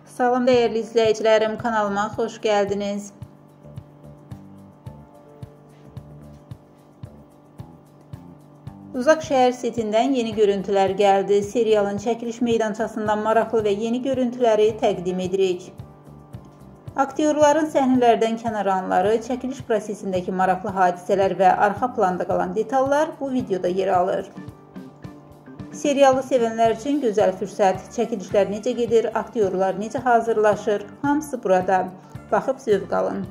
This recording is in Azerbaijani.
Salam dəyərli izləyicilərim, kanalıma xoş gəldiniz. Uzaq şəhər setindən yeni görüntülər gəldi. Serialın çəkiliş meydançasından maraqlı və yeni görüntüləri təqdim edirik. Aktyorların səhnələrdən kənar anları, çəkiliş prosesindəki maraqlı hadisələr və arxa planda qalan detallar bu videoda yer alır. Serialı sevənlər üçün gözəl fürsət. Çəkilişlər necə gedir, aktyorlar necə hazırlaşır, hamısı burada. Baxıb zövq alın.